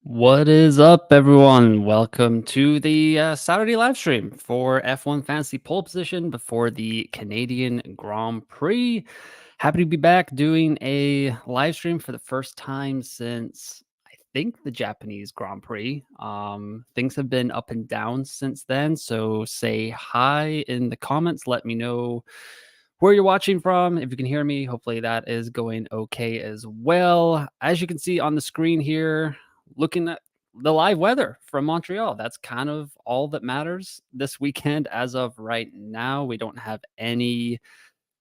What is up, everyone? Welcome to the Saturday live stream for F1 Fantasy Pole Position before the Canadian Grand Prix. Happy to be back doing a live stream for the first time since I think the Japanese Grand Prix. Things have been up and down since then, so say hi in the comments. Let me know where you're watching from. If you can hear me, hopefully that is going okay as well. As you can see on the screen here, looking at the live weather from Montreal. That's kind of all that matters this weekend as of right now. We don't have any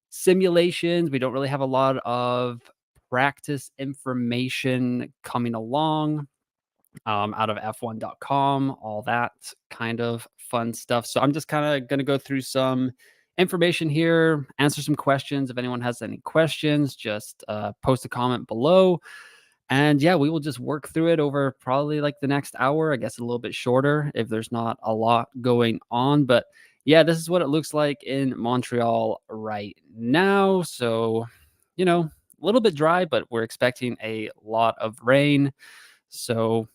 simulations. We don't really have a lot of practice information coming along out of F1.com, all that kind of fun stuff. So I'm just kind of going to go through some information here, answer some questions. If anyone has any questions, just post a comment below. And yeah, we will just work through it over probably like the next hour. I guess a little bit shorter if there's not a lot going on. But yeah, this is what it looks like in Montreal right now. So, a little bit dry, but we're expecting a lot of rain. So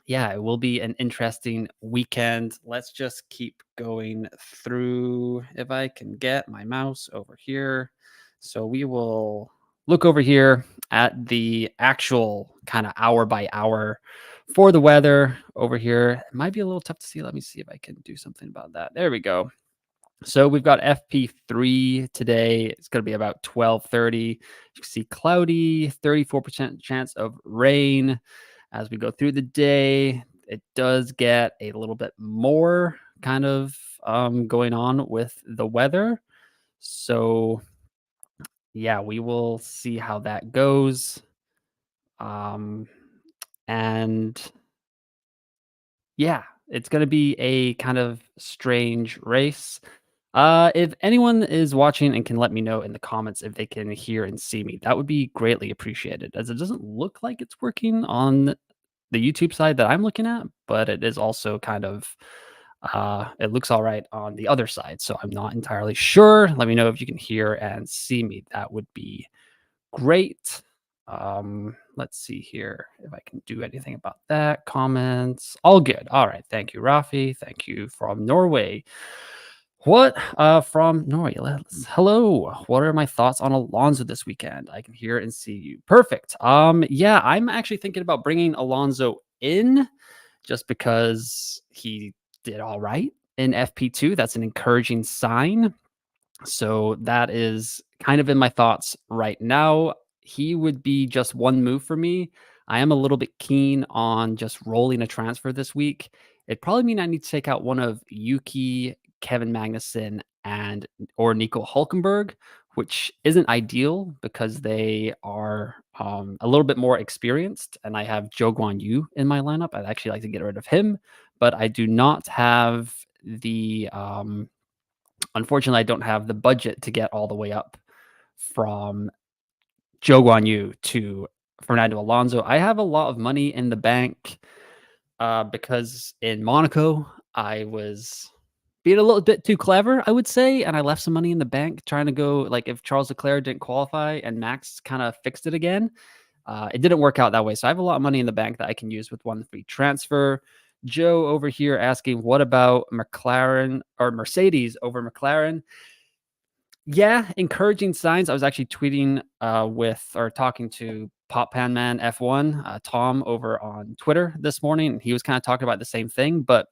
yeah, it will be an interesting weekend. Let's just keep going through. If I can get my mouse over here. So we will look over here at the actual kind of hour by hour for the weather over here. It might be a little tough to see. Let me see if I can do something about that. There we go. So we've got FP3 today. It's going to be about 12:30. You can see cloudy, 34% chance of rain. As we go through the day, it does get a little bit more kind of going on with the weather. So yeah, we will see how that goes. Um, and yeah, it's going to be a kind of strange race. If anyone is watching and can let me know in the comments if they can hear and see me, that would be greatly appreciated, as it doesn't look like it's working on the YouTube side that I'm looking at, but it is also kind of it looks all right on the other side. So I'm not entirely sure. Let me know if you can hear and see me. That would be great. Let's see here if I can do anything about that. Comments, all good. All right. Thank you, Rafi. Thank you from Norway. What from Norway? Hello. What are my thoughts on Alonso this weekend? I can hear and see you. Perfect. Yeah, I'm actually thinking about bringing Alonso in just because he did all right in FP2. That's an encouraging sign. So that is kind of in my thoughts right now. He would be just one move for me. I am a little bit keen on just rolling a transfer this week. It'd probably mean I need to take out one of Yuki, Kevin Magnussen, and or Nico Hulkenberg, which isn't ideal because they are a little bit more experienced. And I have Joe Guan Yu in my lineup. I'd actually like to get rid of him, but I do not have the unfortunately, I don't have the budget to get all the way up from Joe Guan Yu to Fernando Alonso. I have a lot of money in the bank because in Monaco, I was being a little bit too clever, I would say, and I left some money in the bank trying to go like if Charles Leclerc didn't qualify and Max kind of fixed it again. It didn't work out that way. So I have a lot of money in the bank that I can use with one free transfer. Joe over here asking, what about McLaren or Mercedes over McLaren? Yeah, encouraging signs. I was actually tweeting with or talking to Pop Pan Man F1, Tom over on Twitter this morning. He was kind of talking about the same thing, but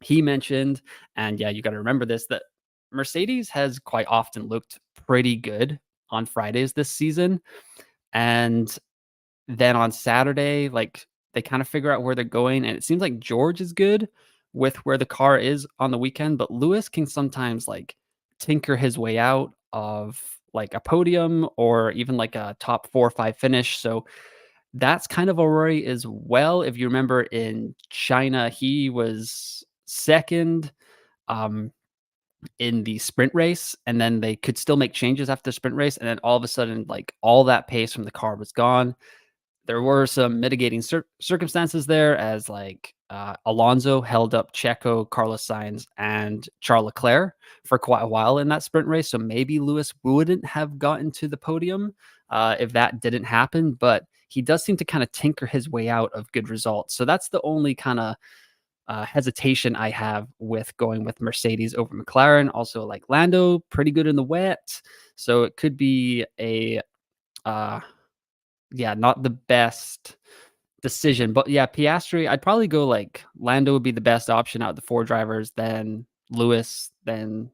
he mentioned, and yeah, you got to remember this, that Mercedes has quite often looked pretty good on Fridays this season. And then on Saturday, like they kind of figure out where they're going. And it seems like George is good with where the car is on the weekend, but Lewis can sometimes like tinker his way out of like a podium or even like a top 4 or 5 finish. So that's kind of a worry as well. If you remember in China, he was second in the sprint race, and then they could still make changes after the sprint race. And then all of a sudden, like all that pace from the car was gone. There were some mitigating circumstances there as like Alonso held up Checo, Carlos Sainz, and Charles Leclerc for quite a while in that sprint race. So maybe Lewis wouldn't have gotten to the podium if that didn't happen. But he does seem to kind of tinker his way out of good results. So that's the only kind of hesitation I have with going with Mercedes over McLaren. Also, like Lando, pretty good in the wet. So it could be a, uh, yeah, not the best decision. But yeah, Piastri, I'd probably go like Lando would be the best option out of the four drivers, then Lewis, then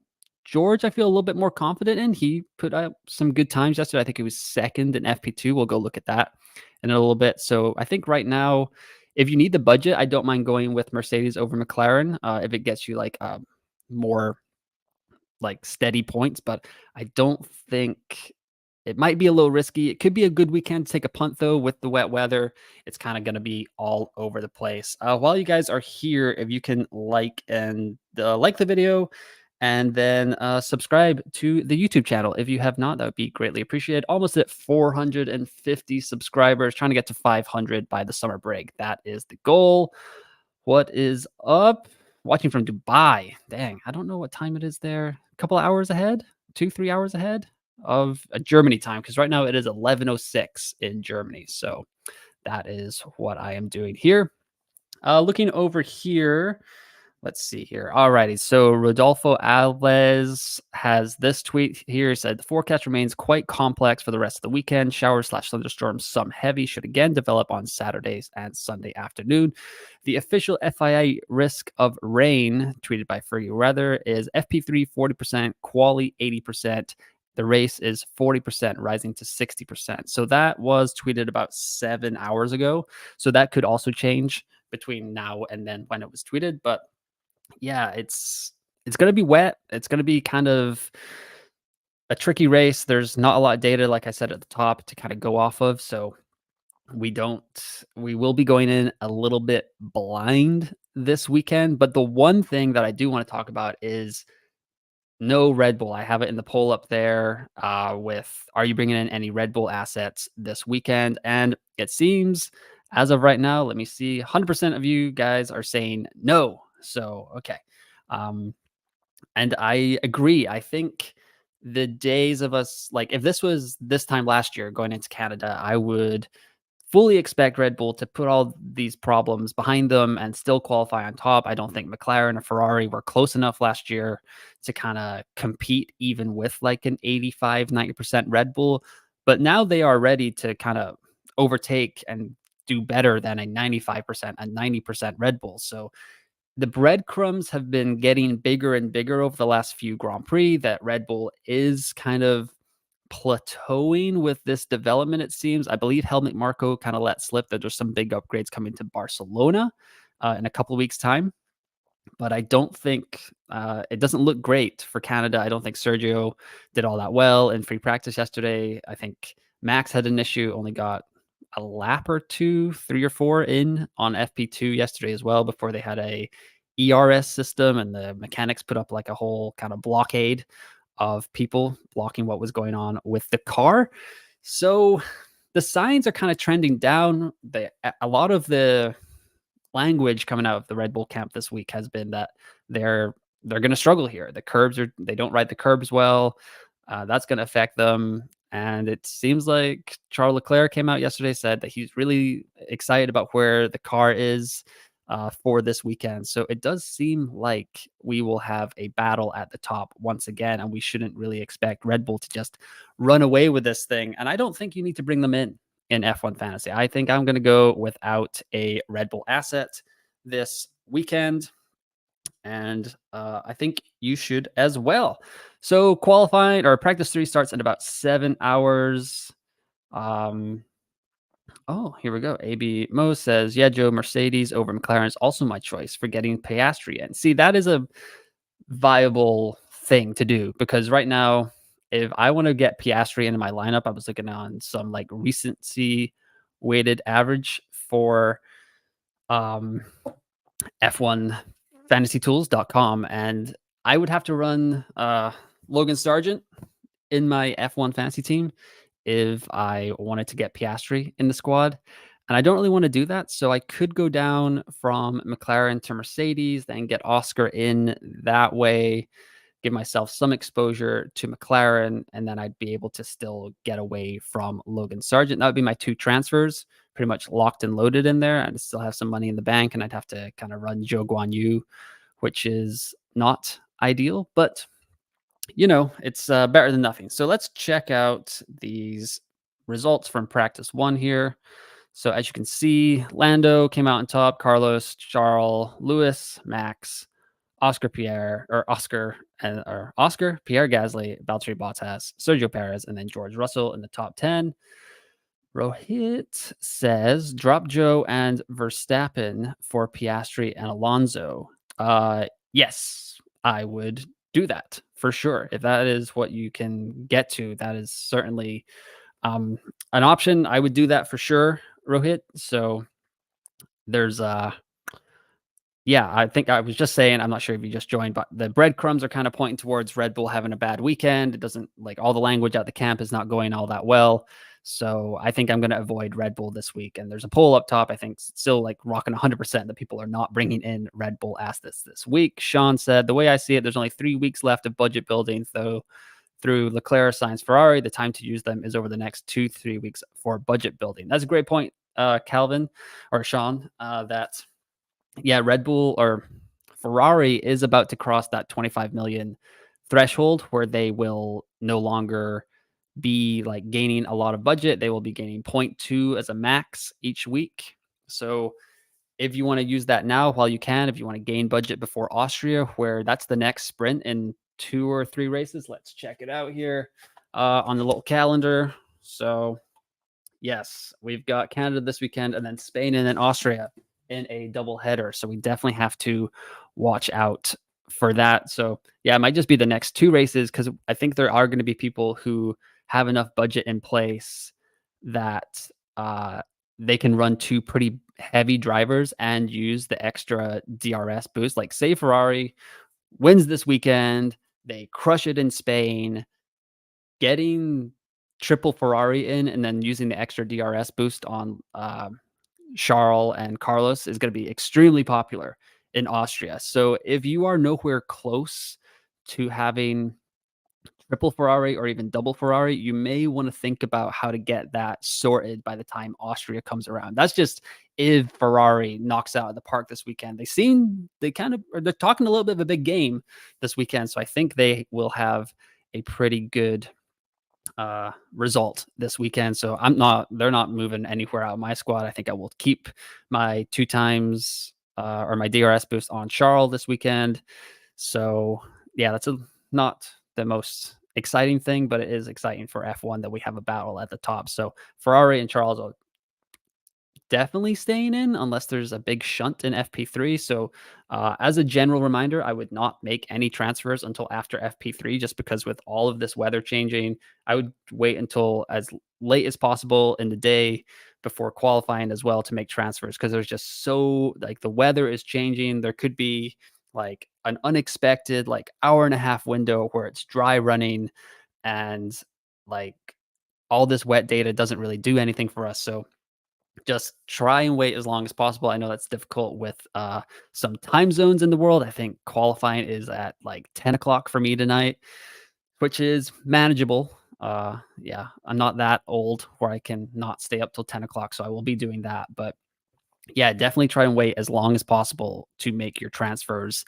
George. I feel a little bit more confident in. He put up some good times yesterday. I think he was second in FP2. We'll go look at that in a little bit. So I think right now, if you need the budget, I don't mind going with Mercedes over McLaren if it gets you like more like steady points. But I don't think it might be a little risky. It could be a good weekend to take a punt, though, with the wet weather. It's kind of going to be all over the place. While you guys are here, if you can like the video and then subscribe to the YouTube channel. If you have not, that would be greatly appreciated. Almost at 450 subscribers, trying to get to 500 by the summer break. That is the goal. What is up? Watching from Dubai. Dang, I don't know what time it is there. A couple of hours ahead, 2-3 hours ahead of Germany time, because right now it is 11:06 in Germany. So that is what I am doing here. Looking over here, let's see here. Alrighty, so Rodolfo Alves has this tweet here. He said the forecast remains quite complex for the rest of the weekend. Showers/thunderstorms, some heavy, should again develop on Saturdays and Sunday afternoon. The official FIA risk of rain, tweeted by Fergie Weather, is FP3 40%, quali 80%. The race is 40%, rising to 60%. So that was tweeted about 7 hours ago. So that could also change between now and then when it was tweeted. But yeah, it's gonna be wet. It's gonna be kind of a tricky race. There's not a lot of data, like I said at the top, to kind of go off of. So we will be going in a little bit blind this weekend. But the one thing that I do want to talk about is no Red Bull. I have it in the poll up there with are you bringing in any Red Bull assets this weekend? And it seems as of right now, let me see, 100% of you guys are saying no. So, okay. And I agree. I think the days of us, like if this was this time last year going into Canada, I would fully expect Red Bull to put all these problems behind them and still qualify on top. I don't think McLaren or Ferrari were close enough last year to kind of compete even with like an 85-90% Red Bull. But now they are ready to kind of overtake and do better than a 95%, a 90% Red Bull. So the breadcrumbs have been getting bigger and bigger over the last few Grand Prix that Red Bull is kind of plateauing with this development, it seems. I believe Helmut Marko kind of let slip that there's some big upgrades coming to Barcelona in a couple of weeks' time. But I don't think it doesn't look great for Canada. I don't think Sergio did all that well in free practice yesterday. I think Max had an issue, only got a lap or two, 3 or 4 in on FP2 yesterday as well before they had a ERS system and the mechanics put up like a whole kind of blockade of people blocking what was going on with the car. So the signs are kind of trending down. A lot of the language coming out of the Red Bull camp this week has been that they're going to struggle here. They don't ride the curbs well. That's going to affect them. And it seems like Charles Leclerc came out yesterday, said that he's really excited about where the car is for this weekend. So it does seem like we will have a battle at the top once again, and we shouldn't really expect Red Bull to just run away with this thing. And I don't think you need to bring them in F1 Fantasy. I think I'm going to go without a Red Bull asset this weekend. And I think you should as well. So qualifying or practice 3 starts in about 7 hours. Oh, here we go. AB Mo says, yeah, Joe, Mercedes over McLaren is also my choice for getting Piastri in. See, that is a viable thing to do because right now, if I want to get Piastri into my lineup, I was looking on some like recency weighted average for F1fantasytools.com, and I would have to run Logan Sargent in my F1 fantasy team if I wanted to get Piastri in the squad. And I don't really want to do that. So I could go down from McLaren to Mercedes, then get Oscar in that way. give myself some exposure to McLaren, and then I'd be able to still get away from Logan Sargent. That would be my 2 transfers, pretty much locked and loaded in there. I'd still have some money in the bank, and I'd have to kind of run Zhou Guanyu, which is not ideal, but it's better than nothing. So let's check out these results from practice 1 here. So as you can see, Lando came out on top, Carlos, Charles, Lewis, Max, Oscar, Pierre Gasly, Valtteri Bottas, Sergio Perez, and then George Russell in the top 10. Rohit says drop Joe and Verstappen for Piastri and Alonso. Yes, I would do that for sure. If that is what you can get to, that is certainly an option. I would do that for sure, Rohit. So there's yeah, I think I was just saying, I'm not sure if you just joined, but the breadcrumbs are kind of pointing towards Red Bull having a bad weekend. It doesn't like all the language at the camp is not going all that well. So I think I'm going to avoid Red Bull this week. And there's a poll up top. I think still like rocking 100% that people are not bringing in Red Bull assets this week. Sean said, the way I see it, there's only 3 weeks left of budget building, though. Through Leclerc signs Ferrari, the time to use them is over the next 2-3 weeks for budget building. That's a great point, Calvin or Sean. Red Bull or Ferrari is about to cross that 25 million threshold where they will no longer be like gaining a lot of budget. They will be gaining 0.2 as a max each week. So if you want to use that now while you can, if you want to gain budget before Austria, where that's the next sprint in 2 or 3 races, let's check it out here on the little calendar. So yes, we've got Canada this weekend and then Spain and then Austria in a double header. So we definitely have to watch out for that. So yeah, it might just be the next 2 races because I think there are going to be people who have enough budget in place that they can run 2 pretty heavy drivers and use the extra DRS boost. Like say Ferrari wins this weekend, they crush it in Spain, getting triple Ferrari in and then using the extra DRS boost on Charles and Carlos is going to be extremely popular in Austria. So if you are nowhere close to having triple Ferrari or even double Ferrari, you may want to think about how to get that sorted by the time Austria comes around. That's just if Ferrari knocks out of the park this weekend. They're talking a little bit of a big game this weekend. So I think they will have a pretty good result this weekend. So they're not moving anywhere out of my squad. I think I will keep my 2 times or my DRS boost on Charles this weekend. So yeah, that's not the most exciting thing, but it is exciting for F1 that we have a battle at the top. So Ferrari and Charles are definitely staying in unless there's a big shunt in FP3. So as a general reminder, I would not make any transfers until after FP3, just because with all of this weather changing, I would wait until as late as possible in the day before qualifying as well to make transfers, because there's just so like the weather is changing. There could be like an unexpected like hour-and-a-half window where it's dry running and like all this wet data doesn't really do anything for us. So just try and wait as long as possible. I know that's difficult with some time zones in the world. I think qualifying is at like 10 o'clock for me tonight, which is manageable. Yeah, I'm not that old where I can not stay up till 10 o'clock. So I will be doing that. But yeah, definitely try and wait as long as possible to make your transfers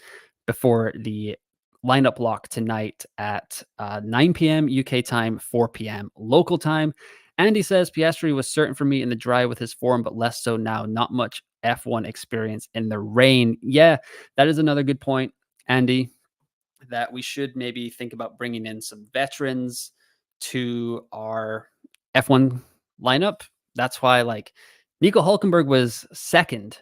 before the lineup lock tonight at 9 p.m. UK time, 4 p.m. local time. Andy says Piastri was certain for me in the dry with his form, but less so now. Not much F1 experience in the rain. Yeah, that is another good point, Andy, that we should maybe think about bringing in some veterans to our F1 lineup. That's why like Nico Hulkenberg was second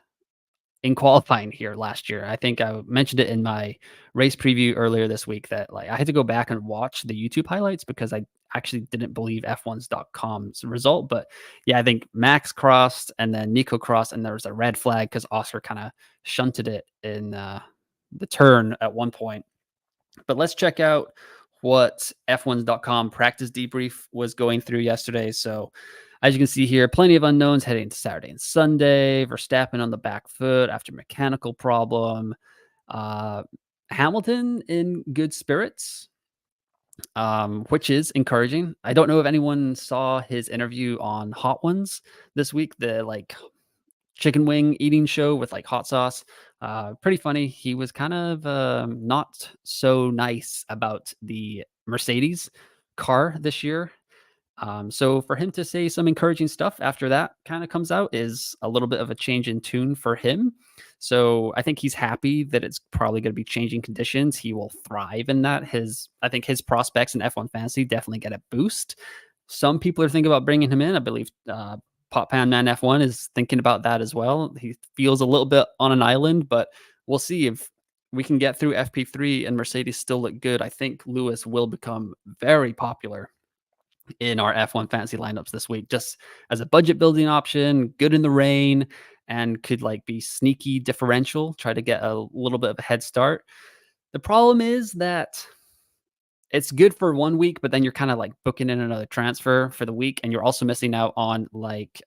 in qualifying here last year. I think I mentioned it in my race preview earlier this week that like I had to go back and watch the YouTube highlights because I actually didn't believe F1's.com's result. But yeah, I think Max crossed and then Nico crossed, and there was a red flag because Oscar kind of shunted it in the turn at one point. But let's check out what F1's.com practice debrief was going through yesterday. So as you can see here, plenty of unknowns heading into Saturday and Sunday. Verstappen on the back foot after mechanical problem. Hamilton in good spirits, which is encouraging. I don't know if anyone saw his interview on Hot Ones this week, the like chicken wing eating show with like hot sauce. Pretty funny. He was kind of not so nice about the Mercedes car this year. So for him to say some encouraging stuff after that kind of comes out is a little bit of a change in tune for him. So I think he's happy that it's probably going to be changing conditions. He will thrive in that. I think his prospects in F1 fantasy definitely get a boost. Some people are thinking about bringing him in. I believe Pop Pan Man F1 is thinking about that as well. He feels a little bit on an island, but we'll see if we can get through FP3 and Mercedes still look good. I think Lewis will become very popular in our F1 fantasy lineups this week, just as a budget building option, good in the rain, and could like be sneaky differential, try to get a little bit of a head start. The problem is that it's good for 1 week, but then you're kind of like booking in another transfer for the week, and you're also missing out on like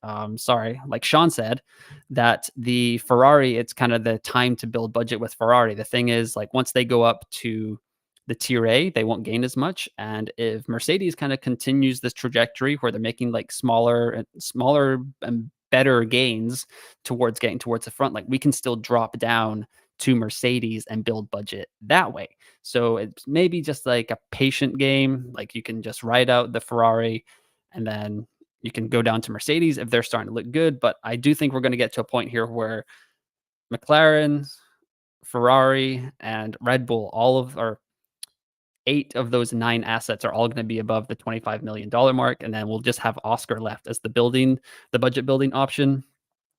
Sean said, that the Ferrari, it's kind of the time to build budget with Ferrari. The thing is, like once they go up to the tier A, they won't gain as much. And if Mercedes kind of continues this trajectory where they're making like smaller and better gains towards getting towards the front, like we can still drop down to Mercedes and build budget that way. So it's maybe just like a patient game. Like you can just ride out the Ferrari and then you can go down to Mercedes if they're starting to look good. But I do think we're going to get to a point here where McLaren, Ferrari, and Red Bull, all of our 8 of those 9 assets are all going to be above the $25 million mark. And then we'll just have Oscar left as the budget building option.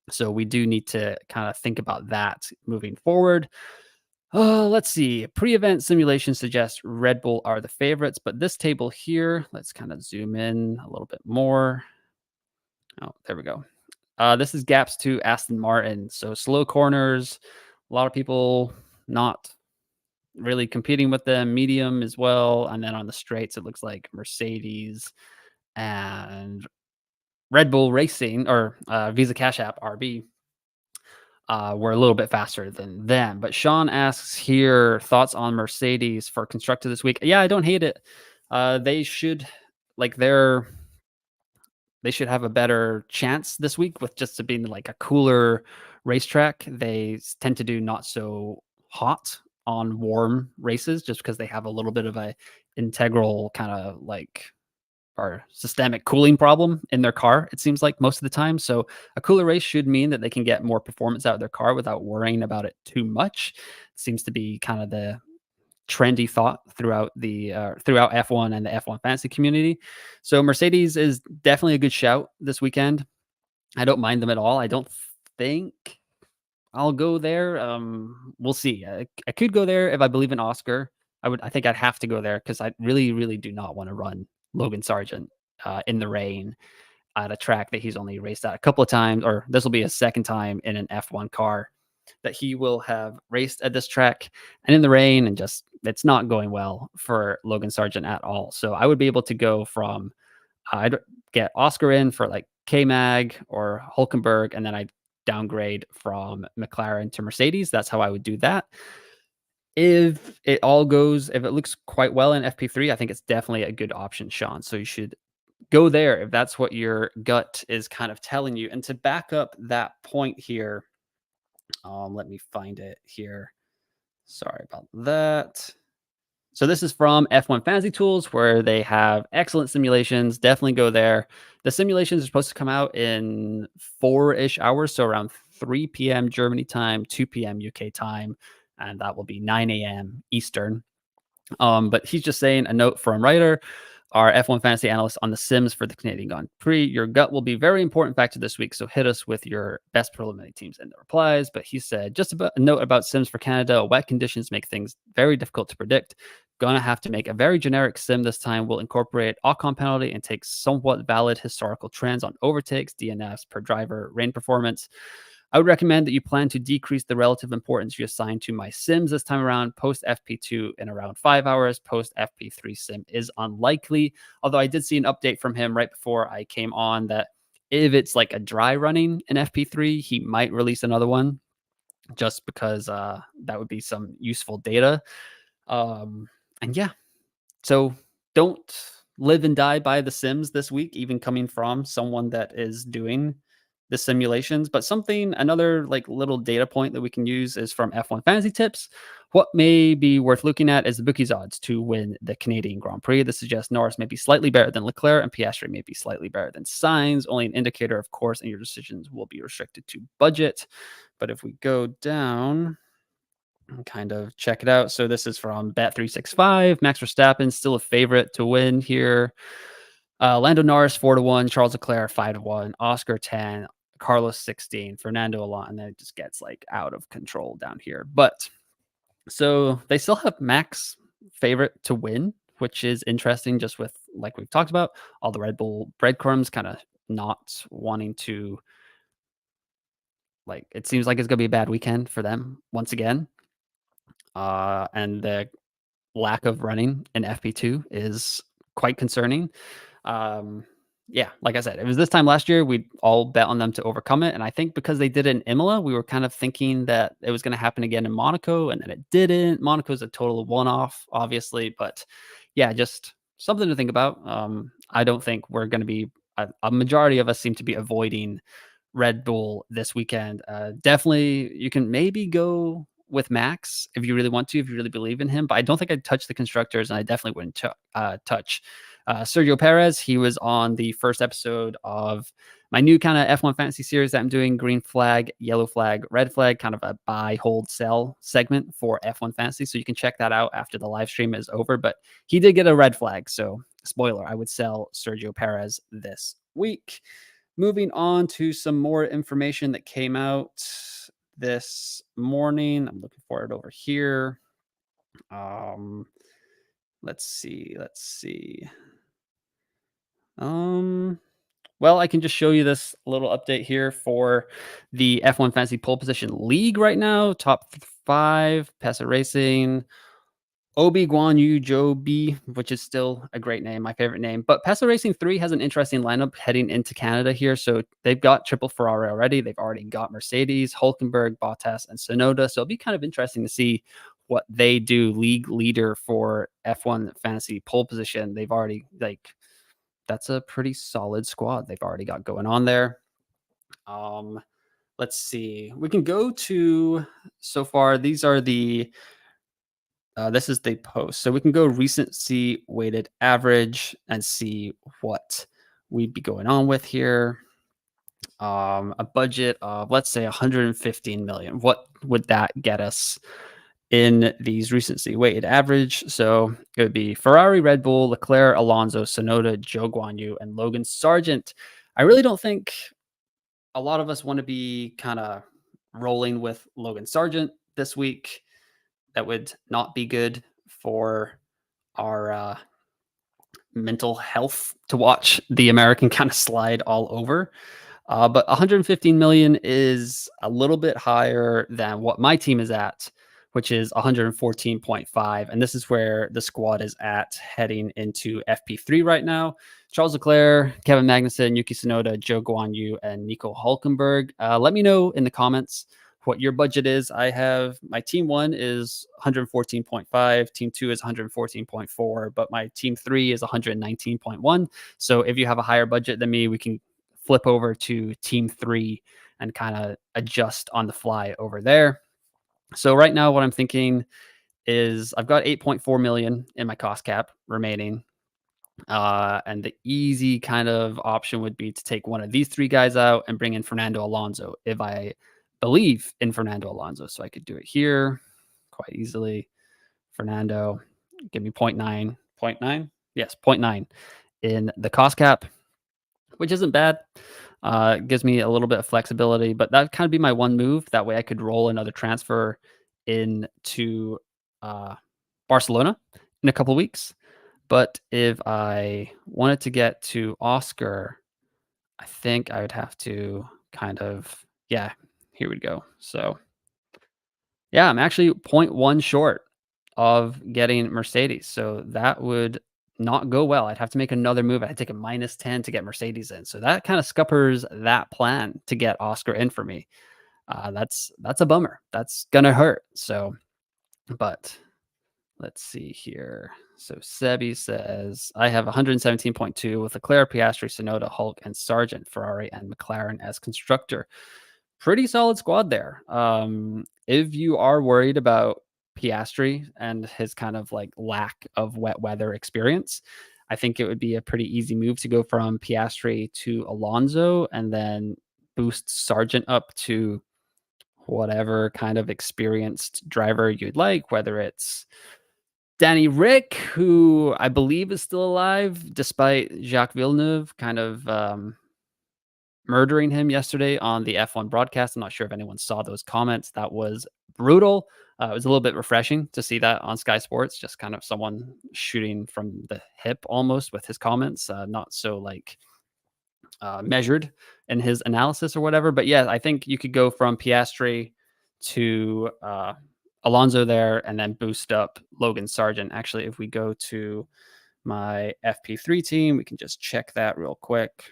So we do need to kind of think about that moving forward. Let's see. Pre-event simulations suggest Red Bull are the favorites, but this table here, let's kind of zoom in a little bit more. Oh, there we go. This is gaps to Aston Martin. So slow corners, a lot of people not really competing with them, medium as well. And then on the straights, it looks like Mercedes and Red Bull Racing or Visa Cash App RB were a little bit faster than them. But Sean asks here thoughts on Mercedes for constructor this week. Yeah, I don't hate it. They should they should have a better chance this week with just being like a cooler racetrack. They tend to do not so hot on warm races just because they have a little bit of a integral kind of like or systemic cooling problem in their car, it seems like most of the time. So a cooler race should mean that they can get more performance out of their car without worrying about it too much. It seems to be kind of the trendy thought throughout F1 and the F1 fantasy community. So Mercedes is definitely a good shout this weekend. I don't mind them at all. I don't think I'll go there. We'll see. I could go there if I believe in Oscar. I think I'd have to go there because I really, really do not want to run Logan Sargent in the rain at a track that he's only raced at a couple of times, or this will be a second time in an F1 car that he will have raced at this track and in the rain, and just it's not going well for Logan Sargent at all. So I would be able to go from I'd get Oscar in for like K-Mag or Hulkenberg, and then I'd downgrade from McLaren to Mercedes. That's how I would do that. If it looks quite well in FP3, I think it's definitely a good option, Sean. So you should go there if that's what your gut is kind of telling you. And to back up that point here, let me find it here. Sorry about that. So this is from F1 Fantasy Tools, where they have excellent simulations. Definitely go there. The simulations are supposed to come out in 4-ish hours, so around 3 p.m. Germany time, 2 p.m. UK time, and that will be 9 a.m. Eastern. But he's just saying a note from Ryder, our F1 fantasy analyst on the sims for the Canadian Grand Prix. Your gut will be very important factor this week, so hit us with your best preliminary teams in the replies. But he said, just a note about sims for Canada. Wet conditions make things very difficult to predict. Gonna have to make a very generic sim this time. We'll incorporate Ocon penalty and take somewhat valid historical trends on overtakes, DNFs per driver, rain performance. I would recommend that you plan to decrease the relative importance you assign to my sims this time around. Post FP2 in around 5 hours. Post FP3 sim is unlikely. Although I did see an update from him right before I came on that if it's like a dry running in FP3, he might release another one. just because that would be some useful data. Um, and yeah, so don't live and die by the sims this week, even coming from someone that is doing the simulations. But something, another like little data point that we can use is from F1 Fantasy Tips. What may be worth looking at is the bookies odds to win the Canadian Grand Prix. This suggests Norris may be slightly better than Leclerc and Piastri may be slightly better than Sainz. Only an indicator, of course, and your decisions will be restricted to budget. But if we go down and kind of check it out. So this is from Bet365. Max Verstappen still a favorite to win here. Lando Norris 4-1, Charles Leclerc 5-1, Oscar 10, Carlos 16, Fernando Alonso, and then it just gets like out of control down here. But so they still have Max favorite to win, which is interesting. Just with like we've talked about all the Red Bull breadcrumbs, kind of not wanting to like. It seems like it's gonna be a bad weekend for them once again. And the lack of running in FP2 is quite concerning. Um, yeah, like I said, it was this time last year, we all bet on them to overcome it. And I think because they did it in Imola, we were kind of thinking that it was going to happen again in Monaco, and then it didn't. Monaco's a total one off, obviously. But yeah, just something to think about. I don't think we're going to be, a majority of us seem to be avoiding Red Bull this weekend. Definitely, you can maybe go with Max if you really want to, if you really believe in him. But I don't think I'd touch the constructors, and I definitely wouldn't touch Sergio Perez. He was on the first episode of my new kind of F1 fantasy series that I'm doing: green flag, yellow flag, red flag, kind of a buy, hold, sell segment for F1 fantasy. So you can check that out after the live stream is over. But he did get a red flag. So spoiler, I would sell Sergio Perez this week. Moving on to some more information that came out this morning. I'm looking for it over here. Let's see. Well, I can just show you this little update here for the F1 Fantasy Pole Position League right now. Top 5, Pesa Racing, Obi Guan Yu Joby, which is still a great name, my favorite name. But Pesa Racing 3 has an interesting lineup heading into Canada here. So they've got triple Ferrari already. They've already got Mercedes, Hulkenberg, Bottas, and Sonoda. So it'll be kind of interesting to see what they do. League leader for F1 Fantasy Pole Position. They've already that's a pretty solid squad they've already got going on there. Let's see. We can go to so far. These are the this is the post. So we can go recency weighted average and see what we'd be going on with here. A budget of, let's say, 115 million. What would that get us in these recency weighted average? So it would be Ferrari, Red Bull, Leclerc, Alonso, Sonoda, Joe Guan Yu, and Logan Sargent. I really don't think a lot of us want to be kind of rolling with Logan Sargent this week. That would not be good for our mental health to watch the American kind of slide all over. But 115 million is a little bit higher than what my team is at, which is 114.5. And this is where the squad is at heading into FP3 right now. Charles Leclerc, Kevin Magnussen, Yuki Tsunoda, Joe Guan Yu, and Nico Hulkenberg. Let me know in the comments what your budget is. I have my team 1 is 114.5, team 2 is 114.4, but my team 3 is 119.1. So if you have a higher budget than me, we can flip over to team 3 and kind of adjust on the fly over there. So right now what I'm thinking is I've got 8.4 million in my cost cap remaining. And the easy kind of option would be to take one of these 3 guys out and bring in Fernando Alonso if I believe in Fernando Alonso. So I could do it here quite easily. Fernando, give me 0.9. 0.9? Yes, 0.9 in the cost cap, which isn't bad. Gives me a little bit of flexibility, but that kind of be my one move. That way I could roll another transfer into Barcelona in a couple of weeks. But if I wanted to get to Oscar, I think I would have to kind of, yeah, here we go. So yeah, I'm actually 0.1 short of getting Mercedes. So that would not go well. I'd have to make another move. I'd take a -10 to get Mercedes in. So that kind of scuppers that plan to get Oscar in for me. That's a bummer. That's gonna hurt. So, but let's see here. So Sebi says, I have 117.2 with Leclerc, Piastri, Sonoda, Hulk, and Sargent, Ferrari, and McLaren as constructor. Pretty solid squad there. If you are worried about Piastri and his kind of like lack of wet weather experience, I think it would be a pretty easy move to go from Piastri to Alonso and then boost Sargent up to whatever kind of experienced driver you'd like, whether it's Danny Rick, who I believe is still alive despite Jacques Villeneuve kind of murdering him yesterday on the F1 broadcast. I'm not sure if anyone saw those comments. That was brutal. It was a little bit refreshing to see that on Sky Sports, just kind of someone shooting from the hip almost with his comments, not so like measured in his analysis or whatever. But yeah, I think you could go from Piastri to Alonso there and then boost up Logan Sargent. Actually, if we go to my FP3 team, we can just check that real quick.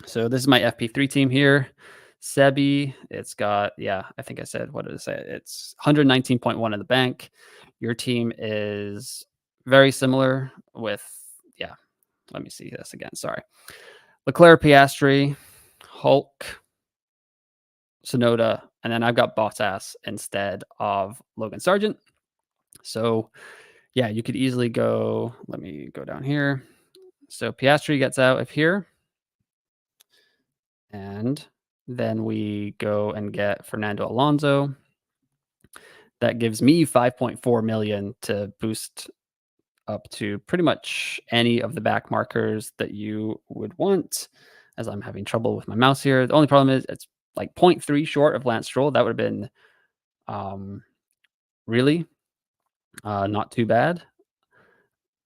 So this is my FP3 team here. Sebi, it's got, yeah, I think I said, what did it say? It's 119.1 in the bank. Your team is very similar with, yeah, let me see this again. Sorry. Leclerc, Piastri, Hulk, Sonoda, and then I've got Bottas instead of Logan Sargent. So yeah, you could easily go, let me go down here. So Piastri gets out of here. And then we go and get Fernando Alonso. That gives me 5.4 million to boost up to pretty much any of the back markers that you would want. As I'm having trouble with my mouse here. The only problem is it's like 0.3 short of Lance Stroll. That would have been really not too bad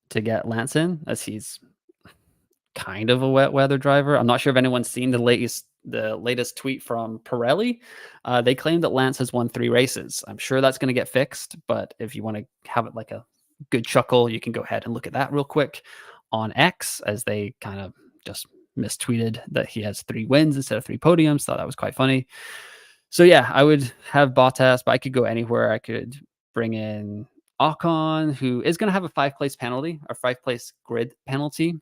to get Lance in, as he's kind of a wet weather driver. I'm not sure if anyone's seen the latest tweet from Pirelli. They claim that Lance has won 3 races. I'm sure that's going to get fixed, but if you want to have it like a good chuckle, you can go ahead and look at that real quick on X, as they kind of just mistweeted that he has 3 wins instead of 3 podiums. Thought that was quite funny. So yeah, I would have Bottas, but I could go anywhere. I could bring in Ocon, who is going to have a 5-place penalty, or 5-place grid penalty,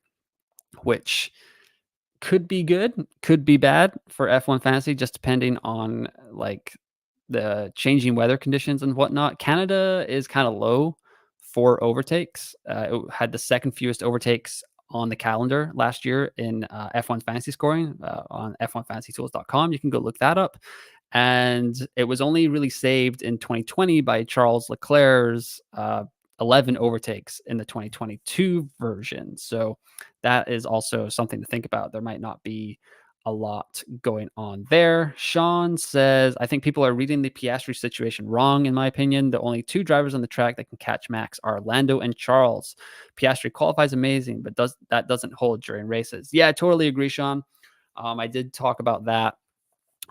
which could be good, could be bad for F1 fantasy, just depending on like the changing weather conditions and whatnot. Canada is kind of low for overtakes. It had the second fewest overtakes on the calendar last year in F1 fantasy scoring on f1fantasytools.com. You can go look that up. And it was only really saved in 2020 by Charles Leclerc's 11 overtakes in the 2022 version. So that is also something to think about. There might not be a lot going on there. Sean says, I think people are reading the Piastri situation wrong, in my opinion. The only 2 drivers on the track that can catch Max are Lando and Charles. Piastri qualifies amazing, but that doesn't hold during races. Yeah, I totally agree, Sean. I did talk about that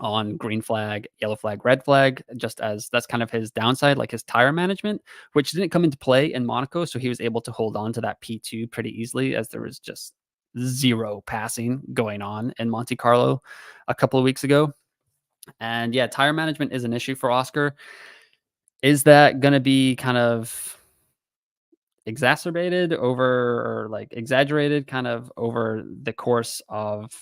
on green flag, yellow flag, red flag, just as that's kind of his downside, like his tire management, which didn't come into play in Monaco. So he was able to hold on to that P2 pretty easily, as there was just 0 passing going on in Monte Carlo a couple of weeks ago. And yeah, tire management is an issue for Oscar. Is that going to be kind of exacerbated over, or like exaggerated kind of over the course of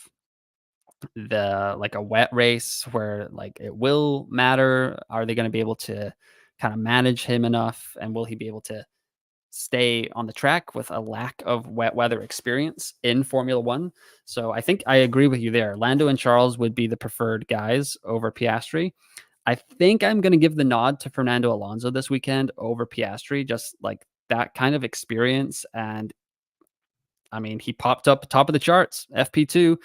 like a wet race where like it will matter? Are they going to be able to kind of manage him enough, and will he be able to stay on the track with a lack of wet weather experience in Formula One? So I think I agree with you there. Lando and Charles would be the preferred guys over Piastri. I think I'm going to give the nod to Fernando Alonso this weekend over Piastri, just like that kind of experience. And I mean, he popped up top of the charts, FP2.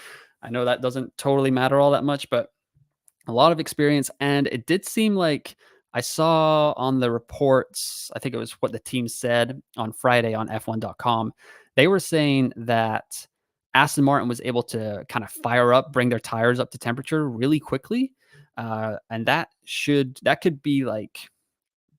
I know that doesn't totally matter all that much, but a lot of experience. And it did seem like I saw on the reports, I think it was what the team said on Friday on F1.com. They were saying that Aston Martin was able to kind of fire up, bring their tires up to temperature really quickly. And that could be like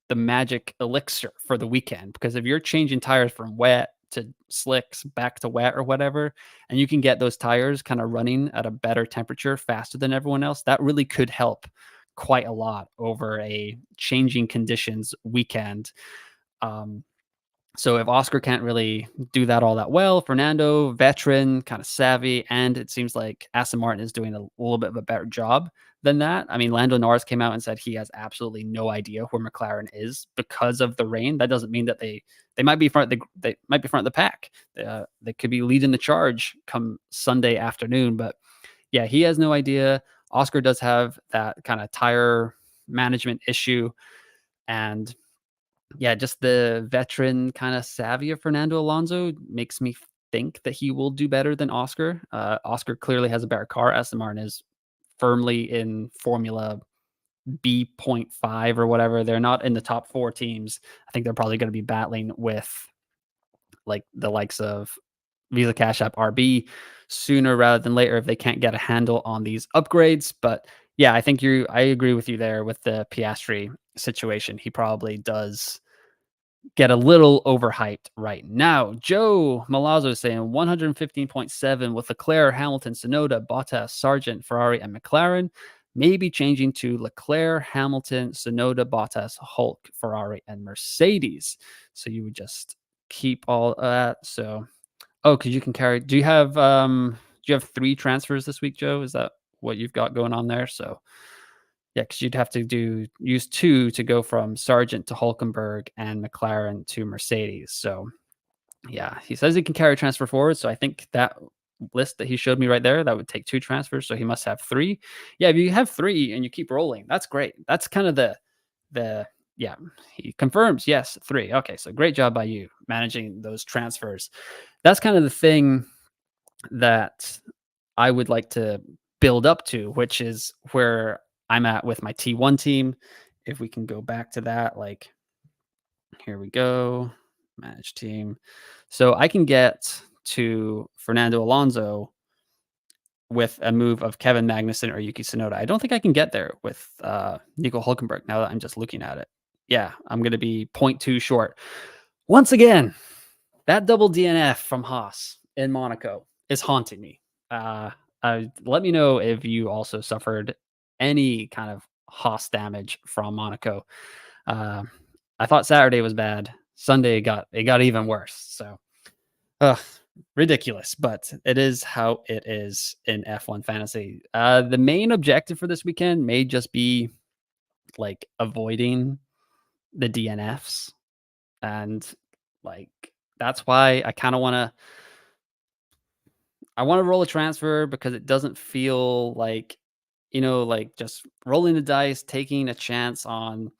the magic elixir for the weekend, because if you're changing tires from wet to slicks back to wet or whatever, and you can get those tires kind of running at a better temperature faster than everyone else, that really could help quite a lot over a changing conditions weekend. Um, so if Oscar can't really do that all that well, Fernando, veteran, kind of savvy, and it seems like Aston Martin is doing a little bit of a better job than that. I mean, Lando Norris came out and said he has absolutely no idea where McLaren is because of the rain. That doesn't mean that they might be front. They might be front of the pack. They could be leading the charge come Sunday afternoon. But yeah, he has no idea. Oscar does have that kind of tire management issue, and yeah, just the veteran kind of savvy of Fernando Alonso makes me think that he will do better than Oscar. Oscar clearly has a better car. Aston Martin is firmly in Formula B.5 or whatever. They're not in the top 4 teams. I think they're probably going to be battling with like the likes of Visa Cash App RB sooner rather than later if they can't get a handle on these upgrades. But yeah, I agree with you there with the Piastri situation. He probably does get a little overhyped right now. Joe Malazzo is saying 115.7 with Leclerc, Hamilton, Sonoda, Bottas, Sargent, Ferrari, and McLaren. Maybe changing to Leclerc, Hamilton, Sonoda, Bottas, Hulk, Ferrari, and Mercedes. So you would just keep all that. So, oh, because you can carry. Do you have 3 transfers this week, Joe? Is that what you've got going on there? So yeah, because you'd have to use 2 to go from Sargent to Hulkenberg and McLaren to Mercedes. So yeah, he says he can carry transfer forward. So I think that list that he showed me right there, that would take 2 transfers. So he must have 3. Yeah, if you have 3 and you keep rolling, that's great. That's kind of the yeah, he confirms, yes, 3. Okay, so great job by you managing those transfers. That's kind of the thing that I would like to build up to, which is where I'm at with my T1 team. If we can go back to that, like, here we go, manage team. So I can get to Fernando Alonso with a move of Kevin Magnussen or Yuki Tsunoda. I don't think I can get there with Nico Hulkenberg now that I'm just looking at it. Yeah, I'm going to be point 0.2 short. Once again, that double DNF from Haas in Monaco is haunting me. Let me know if you also suffered any kind of Haas damage from Monaco. Uh, I thought Saturday was bad. Sunday got even worse. So, ugh, ridiculous, but it is how it is in F1 fantasy. The main objective for this weekend may just be like avoiding the DNFs, and like that's why I want to roll a transfer because it doesn't feel like, like just rolling the dice, taking a chance on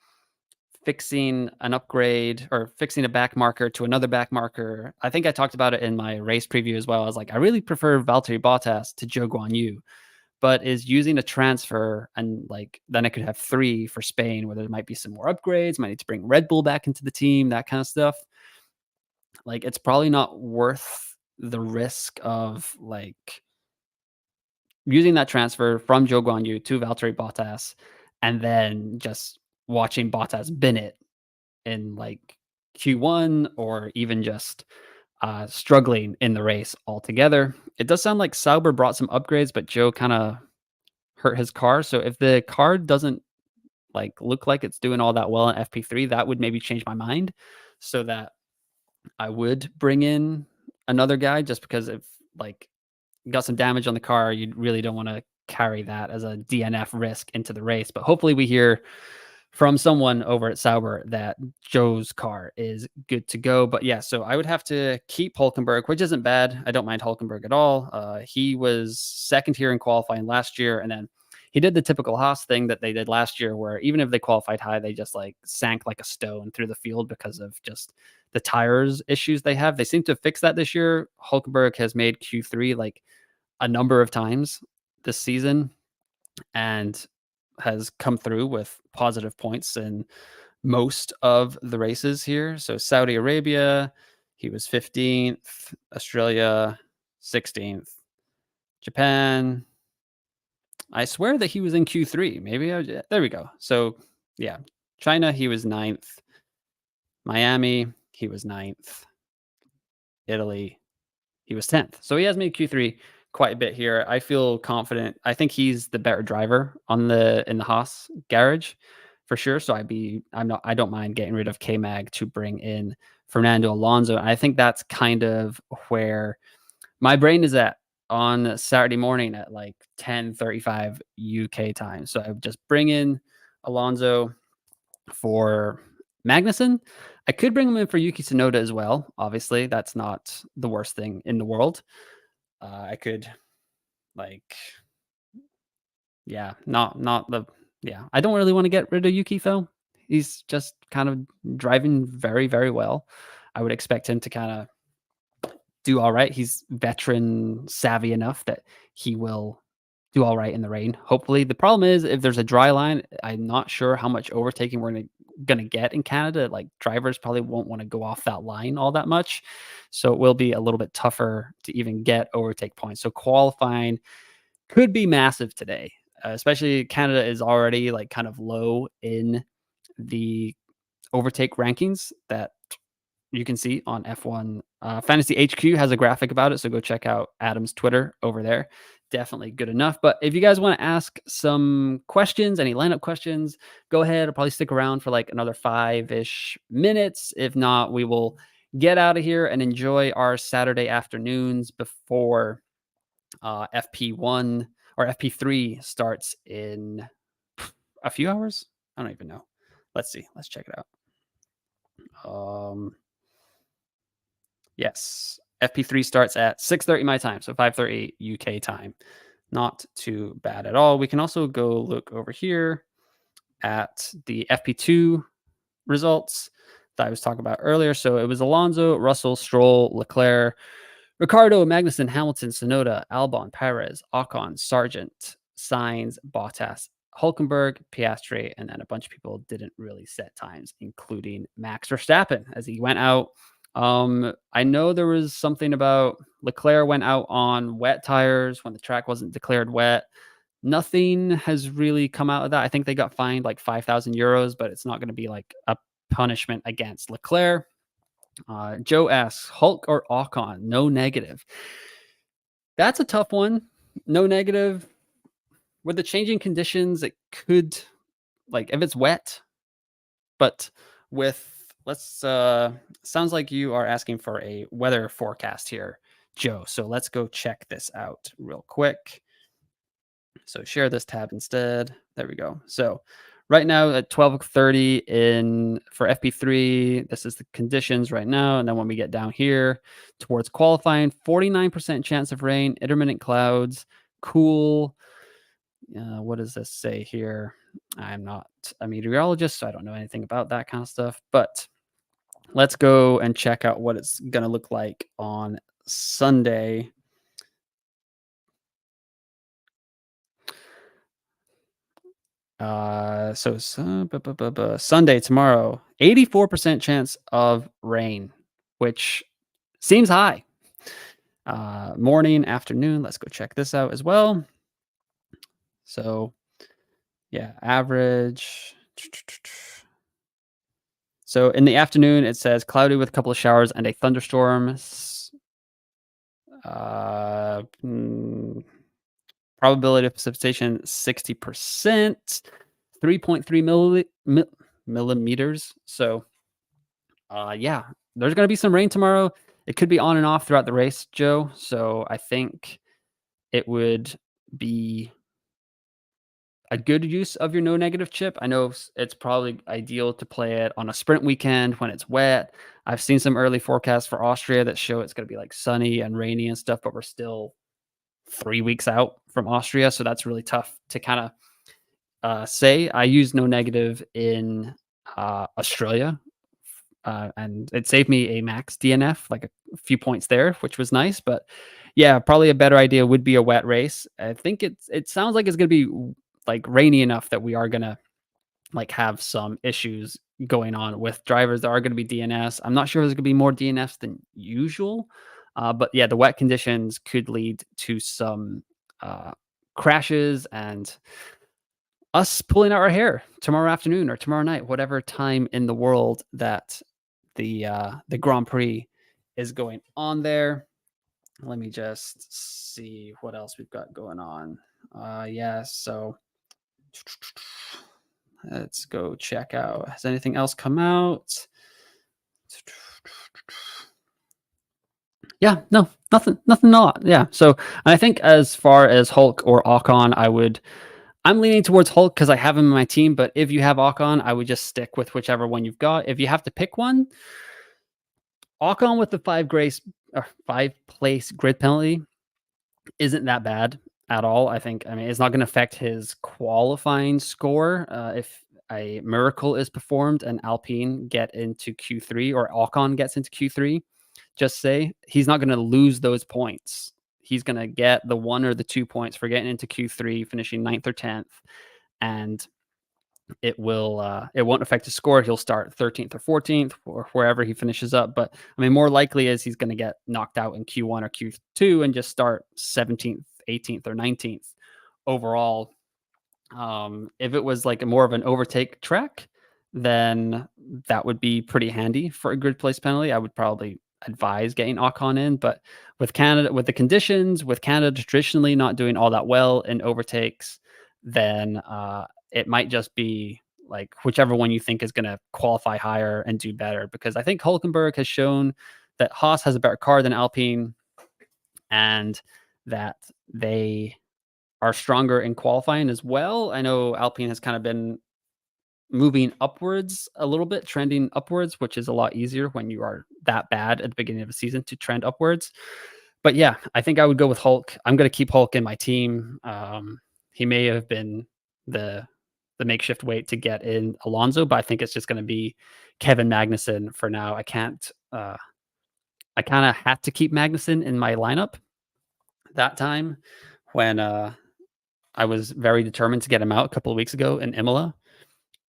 fixing an upgrade or fixing a back marker to another back marker. I think I talked about it in my race preview as well. I was like, I really prefer Valtteri Bottas to Zhou Guanyu, but is using a transfer and like then I could have 3 for Spain where there might be some more upgrades, might need to bring Red Bull back into the team, that kind of stuff. Like it's probably not worth the risk of like using that transfer from Zhou Guanyu to Valtteri Bottas and then just watching Bottas bin it in like Q1 or even just struggling in the race altogether. It does sound like Sauber brought some upgrades, but Joe kind of hurt his car. So if the car doesn't like look like it's doing all that well in FP3, that would maybe change my mind so that I would bring in another guy just because if like got some damage on the car, you really don't want to carry that as a DNF risk into the race. But hopefully we hear from someone over at Sauber that Joe's car is good to go. But yeah, so I would have to keep Hulkenberg, which isn't bad. I don't mind Hulkenberg at all. He was second here in qualifying last year, and then he did the typical Haas thing that they did last year, where even if they qualified high, they just like sank like a stone through the field because of just the tires issues they have. They seem to fix that this year. Hulkenberg has made Q3 like a number of times this season and has come through with positive points in most of the races here. So Saudi Arabia, he was 15th, Australia 16th, Japan. I swear that he was in Q3. There we go. So yeah, China, he was 9th. Miami, he was 9th. Italy, he was 10th. So he has made Q3 quite a bit here. I feel confident. I think he's the better driver on the in the Haas garage for sure. So I don't mind getting rid of K Mag to bring in Fernando Alonso. And I think that's kind of where my brain is at on Saturday morning at like 10:35 UK time. So I would just bring in Alonso for Magnussen. I could bring him in for Yuki Tsunoda as well. Obviously, that's not the worst thing in the world. I could like, yeah, not the yeah. I don't really want to get rid of Yuki though. He's just kind of driving very very well. I would expect him to kind of do all right. He's veteran savvy enough that he will do all right in the rain. Hopefully, the problem is if there's a dry line, I'm not sure how much overtaking we're gonna get in Canada. Like drivers probably won't want to go off that line all that much, so it will be a little bit tougher to even get overtake points. So qualifying could be massive today, especially Canada is already like kind of low in the overtake rankings that you can see on F1 Fantasy HQ has a graphic about it. So go check out Adam's Twitter over there. Definitely good enough. But if you guys want to ask some questions, any lineup questions, go ahead. I'll probably stick around for like another 5-ish minutes. If not, we will get out of here and enjoy our Saturday afternoons before FP1 or FP3 starts in a few hours. I don't even know. Let's see. Let's check it out. Yes, FP3 starts at 6:30 my time, so 5:30 UK time. Not too bad at all. We can also go look over here at the FP2 results that I was talking about earlier. So it was Alonso, Russell, Stroll, Leclerc, Ricardo, Magnussen, Hamilton, Sonoda, Albon, Perez, Ocon, Sargent, Sainz, Bottas, Hulkenberg, Piastri, and then a bunch of people didn't really set times, including Max Verstappen as he went out. I know there was something about Leclerc went out on wet tires when the track wasn't declared wet. Nothing has really come out of that. I think they got fined like 5,000 euros, but it's not going to be like a punishment against Leclerc. Joe asks, Hulk or Ocon? No negative. That's a tough one. No negative. With the changing conditions, it could, like, if it's wet, but with, sounds like you are asking for a weather forecast here, Joe. So let's go check this out real quick. So share this tab instead. There we go. So right now at 12:30 for FP3, this is the conditions right now. And then when we get down here towards qualifying, 49% chance of rain, intermittent clouds, cool. What does this say here? I'm not a meteorologist, so I don't know anything about that kind of stuff. But let's go and check out what it's going to look like on Sunday. Sunday tomorrow, 84% chance of rain, which seems high. Morning, afternoon. Let's go check this out as well. So, yeah, average. So in the afternoon, it says cloudy with a couple of showers and a thunderstorm. Probability of precipitation 60%, 3.3 millimeters. So, yeah, there's going to be some rain tomorrow. It could be on and off throughout the race, Joe. So I think it would be a good use of your no negative chip. I know it's probably ideal to play it on a sprint weekend when it's wet. I've seen some early forecasts for Austria that show it's going to be like sunny and rainy and stuff, but we're still 3 weeks out from Austria. So that's really tough to kind of say. I use no negative in Australia. And it saved me a max DNF, like a few points there, which was nice. But yeah, probably a better idea would be a wet race. I think it sounds like it's going to be like rainy enough that we are going to like have some issues going on with drivers that are going to be DNS. I'm not sure there's going to be more DNFs than usual. But yeah, the wet conditions could lead to some crashes and us pulling out our hair tomorrow afternoon or tomorrow night, whatever time in the world that the Grand Prix is going on there. Let me just see what else we've got going on. Yeah, so let's go check out. Has anything else come out? Yeah, no, nothing not. Yeah. So I think as far as Hulk or Ocon, I'm leaning towards Hulk because I have him in my team, but if you have Ocon, I would just stick with whichever one you've got. If you have to pick one, Ocon with the five place grid penalty isn't that bad at all. I mean, it's not going to affect his qualifying score. If a miracle is performed and Alpine get into Q3 or Ocon gets into Q3, just say he's not going to lose those points. He's going to get the 1 or the 2 points for getting into Q3, finishing ninth or 10th, and it won't affect his score. He'll start 13th or 14th or wherever he finishes up. But I mean, more likely is he's going to get knocked out in Q1 or Q2 and just start 17th, 18th, or 19th overall. If it was like a more of an overtake track, then that would be pretty handy for a grid place penalty. I would probably advise getting Ocon in, but with Canada, with the conditions, with Canada traditionally not doing all that well in overtakes, then it might just be like whichever one you think is going to qualify higher and do better. Because I think Hulkenberg has shown that Haas has a better car than Alpine, and that they are stronger in qualifying as well. I know Alpine has kind of been moving upwards a little bit, trending upwards, which is a lot easier when you are that bad at the beginning of a season to trend upwards. But yeah, I think I would go with Hulk. I'm going to keep Hulk in my team. He may have been the makeshift weight to get in Alonso, but I think it's just going to be Kevin Magnussen for now. I can't. I kind of had to keep Magnussen in my lineup that time when I was very determined to get him out a couple of weeks ago in Imola,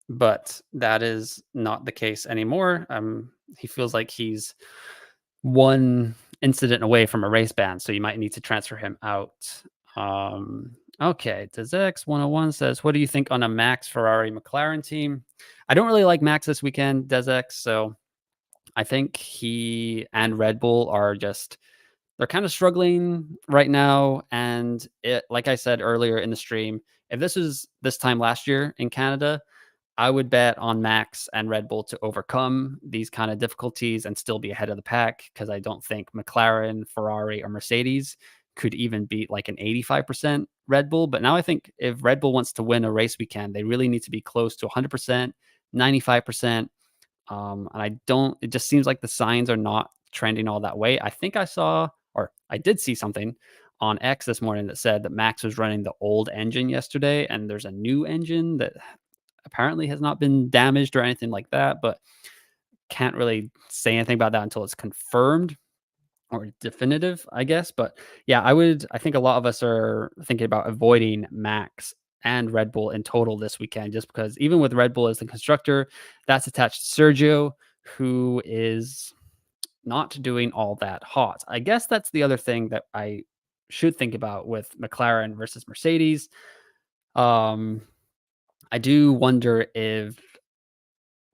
but that is not the case anymore. He feels like he's one incident away from a race ban, so you might need to transfer him out. Okay, DesX101 says, what do you think on a Max Ferrari McLaren team? I don't really like Max this weekend, DesX, so I think he and Red Bull are just they're kind of struggling right now. And like I said earlier in the stream, if this was this time last year in Canada, I would bet on Max and Red Bull to overcome these kind of difficulties and still be ahead of the pack, because I don't think McLaren, Ferrari, or Mercedes could even beat like an 85% Red Bull. But now I think if Red Bull wants to win a race weekend, they really need to be close to 100%, 95%. And I don't, it just seems like the signs are not trending all that way. I think I saw, or I did see something on X this morning that said that Max was running the old engine yesterday, and there's a new engine that apparently has not been damaged or anything like that, but can't really say anything about that until it's confirmed or definitive, I guess. But yeah, I think a lot of us are thinking about avoiding Max and Red Bull in total this weekend, just because even with Red Bull as the constructor, that's attached to Sergio, who is not doing all that hot. I guess that's the other thing that I should think about with McLaren versus Mercedes. Um, I do wonder if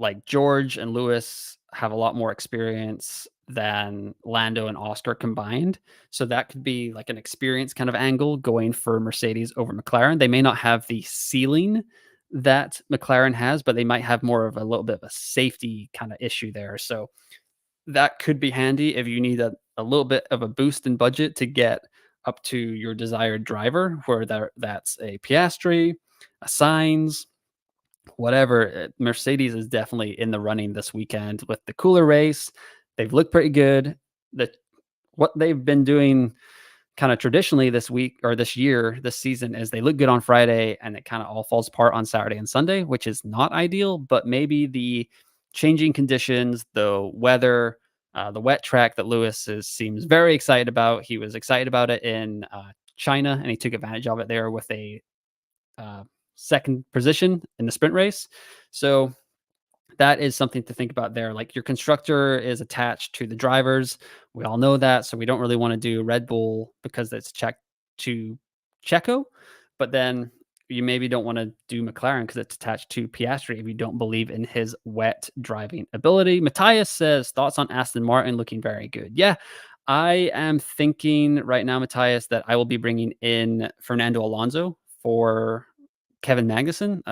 like George and Lewis have a lot more experience than Lando and Oscar combined. So that could be like an experience kind of angle going for Mercedes over McLaren. They may not have the ceiling that McLaren has, but they might have more of a little bit of a safety kind of issue there. So that could be handy if you need a little bit of a boost in budget to get up to your desired driver, where that's a Piastri, a Sainz, whatever. Mercedes is definitely in the running this weekend with the cooler race. They've looked pretty good. What they've been doing kind of traditionally this week or this year, this season, is they look good on Friday and it kind of all falls apart on Saturday and Sunday, which is not ideal. But maybe the changing conditions, the weather, the wet track that seems very excited about. He was excited about it in China, and he took advantage of it there with a second position in the sprint race. So that is something to think about there. Like, your constructor is attached to the drivers. We all know that. So we don't really want to do Red Bull because it's checked to Checo. But then you maybe don't want to do McLaren because it's attached to Piastri if you don't believe in his wet driving ability. Matthias says, thoughts on Aston Martin looking very good. Yeah. I am thinking right now, Matthias, that I will be bringing in Fernando Alonso for Kevin Magnussen.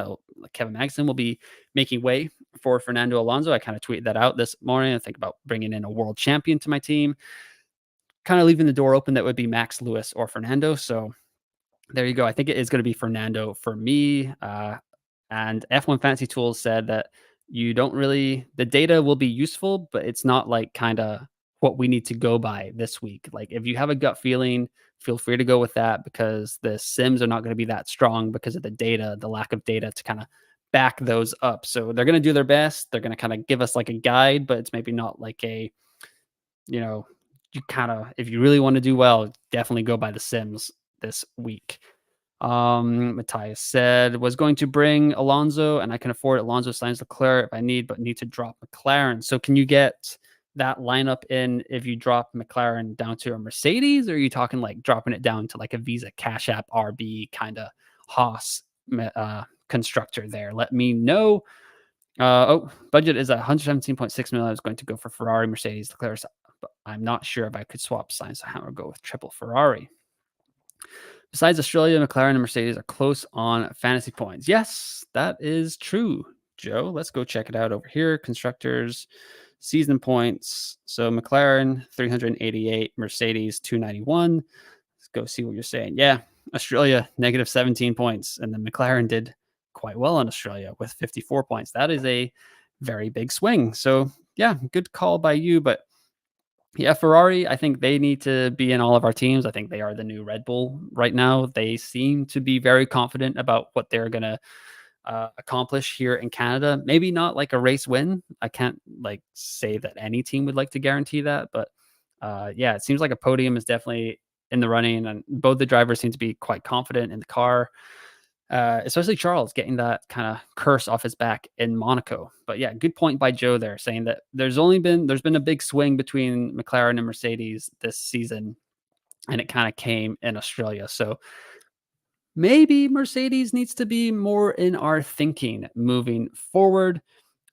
Kevin Magnussen will be making way for Fernando Alonso. I kind of tweeted that out this morning. I think about bringing in a world champion to my team, kind of leaving the door open that would be Max Lewis or Fernando. So there you go. I think it is going to be Fernando for me. And F1 Fantasy Tools said that you don't really, the data will be useful, but it's not like kind of what we need to go by this week. Like if you have a gut feeling, feel free to go with that because the sims are not going to be that strong because of the data, the lack of data to kind of back those up. So they're going to do their best. They're going to kind of give us like a guide, but it's maybe not like a, you know, you kind of, if you really want to do well, definitely go by the sims this week. Matthias said, was going to bring Alonso and I can afford Alonso signs Leclerc if I need, but need to drop McLaren. So can you get that lineup in if you drop McLaren down to a Mercedes, or are you talking like dropping it down to like a Visa Cash App RB kind of Haas constructor there? Let me know. Budget is 117.6 million. I was going to go for Ferrari, Mercedes, Leclerc, but I'm not sure if I could swap signs. So how would go with triple Ferrari? Besides Australia, McLaren and Mercedes are close on fantasy points. Yes, that is true, Joe. Let's go check it out over here. Constructors, season points. So McLaren, 388, Mercedes, 291. Let's go see what you're saying. Yeah, Australia, negative 17 points. And then McLaren did quite well in Australia with 54 points. That is a very big swing. So, yeah, good call by you. But yeah, Ferrari, I think they need to be in all of our teams. I think they are the new Red Bull right now. They seem to be very confident about what they're going to accomplish here in Canada. Maybe not like a race win. I can't like say that any team would like to guarantee that, but yeah, it seems like a podium is definitely in the running, and both the drivers seem to be quite confident in the car. Especially Charles getting that kind of curse off his back in Monaco. But yeah, good point by Joe there, saying that there's been a big swing between McLaren and Mercedes this season, and it kind of came in Australia. So maybe Mercedes needs to be more in our thinking moving forward.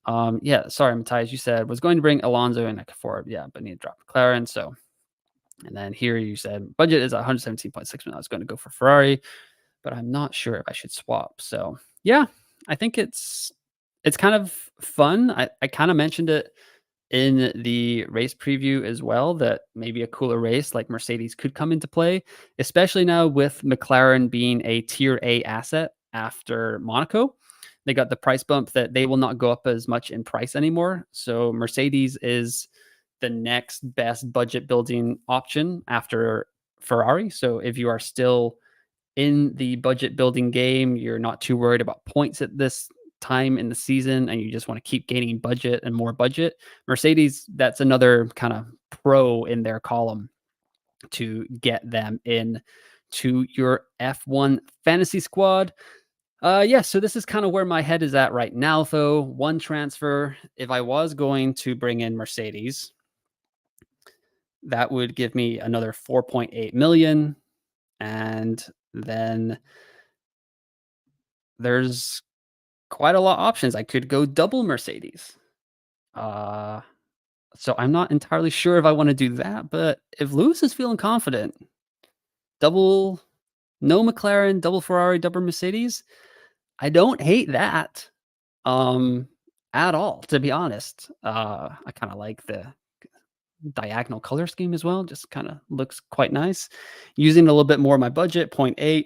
Yeah, sorry, Matthias, you said was going to bring Alonso and Ford, yeah, but need to drop McLaren. So, and then here you said budget is 117.6 million. I was going to go for Ferrari, but I'm not sure if I should swap. So yeah, I think it's kind of fun. I kind of mentioned it in the race preview as well that maybe a cooler race like Mercedes could come into play, especially now with McLaren being a tier A asset after Monaco. They got the price bump that they will not go up as much in price anymore. So Mercedes is the next best budget building option after Ferrari. So if you are still in the budget building game, you're not too worried about points at this time in the season, and you just want to keep gaining budget and more budget. Mercedes, that's another kind of pro in their column to get them in to your F1 fantasy squad. Yeah, so this is kind of where my head is at right now, though. One transfer, if I was going to bring in Mercedes, that would give me another 4.8 million. And then there's quite a lot of options. I could go double Mercedes. Uh, so I'm not entirely sure if I want to do that, but if Lewis is feeling confident, double no McLaren, double Ferrari, double Mercedes, I don't hate that um at all, to be honest. I kind of like the diagonal color scheme as well. Just kind of looks quite nice. Using a little bit more of my budget, point 0.8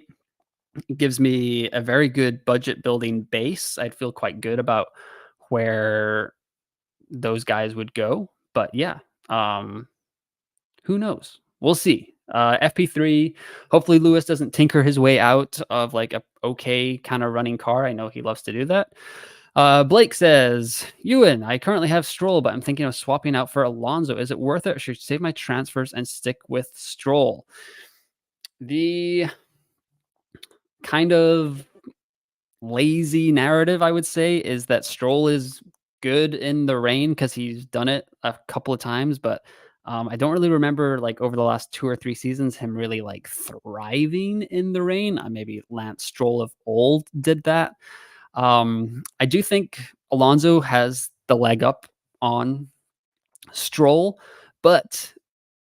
gives me a very good budget building base. I'd feel quite good about where those guys would go. But yeah, who knows? We'll see. FP3. Hopefully, Lewis doesn't tinker his way out of like a okay kind of running car. I know he loves to do that. Blake says, Euan, I currently have Stroll, but I'm thinking of swapping out for Alonso. Is it worth it, or should I save my transfers and stick with Stroll? The kind of lazy narrative, I would say, is that Stroll is good in the rain because he's done it a couple of times, but I don't really remember like over the last 2 or 3 seasons him really like thriving in the rain. Maybe Lance Stroll of old did that. I do think Alonso has the leg up on Stroll, but